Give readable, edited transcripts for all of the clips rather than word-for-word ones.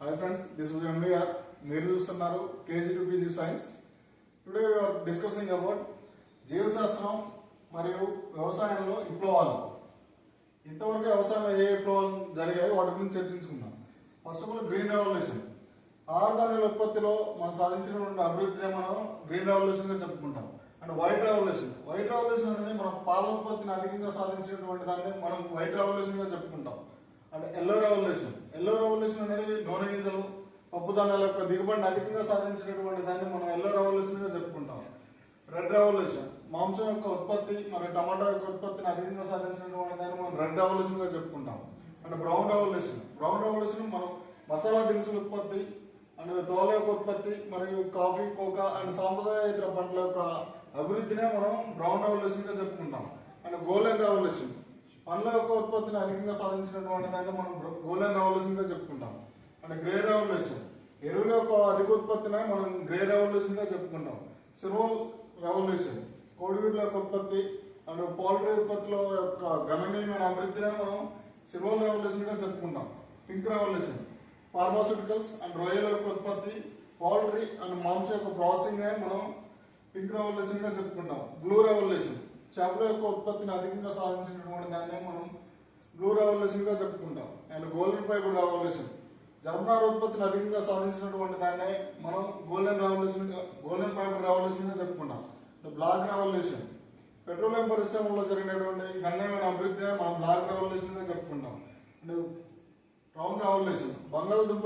Hi friends, this is MVR. మీరు చూస్తున్నారు KG2 PG science. Today we are discussing about జీవశాస్త్రం మరియు వ్యవసాయంలో విప్లవాలు. ఇంతవరకు వ్యవసాయంలో ఏ విప్లవాలు జరిగాయి వాటి గురించి చర్చించుకుందాం. First of all green revolution. ఆహారధాన్యాల ఉత్పత్తిలో మనం సాధించినటువంటి అభివృద్ధిని మనం గ్రీన్ రెవల్యూషన్ గా చెప్పుకుంటాం. అండ్ వైట్ రెవల్యూషన్ అనేది మనం పాల ఉత్పత్తిని అధికంగా సాధించినటువంటి దాన్ని మనం వైట్ రెవల్యూషన్ గా చెప్పుకుంటాం. అండ్ ఎల్లో రెవల్యూషన్ అనేది నూనె గింజలు పప్పు ధాన్యాల యొక్క దిగుబడిని అధికంగా సాధించినటువంటి దాన్ని మనం ఎల్లో రెవల్యూషన్ గా చెప్పుకుంటాం. రెడ్ రెవల్యూషన్ మాంసం యొక్క ఉత్పత్తి మరియు టమాటా యొక్క ఉత్పత్తిని అధికంగా సాధించినటువంటి దాన్ని మనం రెడ్ రెవల్యూషన్ గా చెప్పుకుంటాం. అండ్ బ్రౌన్ రెవల్యూషన్ మనం మసాలా దినుసుల ఉత్పత్తి అండ్ తోల యొక్క ఉత్పత్తి మరియు కాఫీ కోకా అండ్ సాంప్రదాయేతర పంటల యొక్క అభివృద్ధినే మనం బ్రౌన్ రెవల్యూషన్ గా చెప్పుకుంటాం. అండ్ గోల్డెన్ రెవల్యూషన్ పండ్ల యొక్క ఉత్పత్తిని అధికంగా సాధించినటువంటి దాన్ని మనం గోల్డెన్ రెవల్యూషన్ గా చెప్పుకుంటాం. అండ్ గ్రే రెవల్యూషన్ ఎరువుల యొక్క అధిక ఉత్పత్తిని మనం గ్రే రెవల్యూషన్ గా చెప్పుకుంటాం. సిల్వర్ రెవల్యూషన్ కోడిగుడ్ల యొక్క ఉత్పత్తి అండ్ పౌల్ట్రీ ఉత్పత్తిలో యొక్క గణనీయమైన అభివృద్ధిని మనం సిల్వర్ రెవల్యూషన్ గా చెప్పుకుంటాం. పింక్ రెవల్యూషన్ ఫార్మాస్యూటికల్స్ అండ్ రొయ్యల యొక్క ఉత్పత్తి పౌల్ట్రీ అండ్ మాంసం యొక్క ప్రాసెసింగ్ మనం పింక్ రెవల్యూషన్ గా చెప్పుకుంటాం. బ్లూ రెవల్యూషన్ చేపల యొక్క ఉత్పత్తిని అధికంగా సాధించినటువంటి దాన్ని మనం బ్లూ రెవల్యూషన్ గా చెప్పుకుంటాం. అండ్ గోల్డెన్ ఫైబర్ రెవల్యూషన్ జనపనార ఉత్పత్తిని అధికంగా సాధించినటువంటి దాన్ని మనం గోల్డెన్ ఫైబర్ రెవల్యూషన్ గా చెప్పుకుంటాం. బ్లాక్ రెవల్యూషన్ పెట్రోలియం పరిశ్రమలో జరిగినటువంటి గణనీయమైన అభివృద్ధిని మనం బ్లాక్ రెవల్యూషన్ గా చెప్పుకుంటాం. అండ్ బ్రౌన్ రెవల్యూషన్ బంగాళదుంప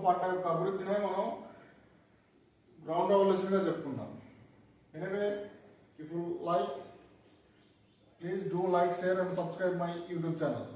పంట యొక్క అభివృద్ధినే మనం బ్రౌన్ రెవల్యూషన్ గా చెప్పుకుంటాం. Anyway, if you like, please do like, share and subscribe my YouTube channel.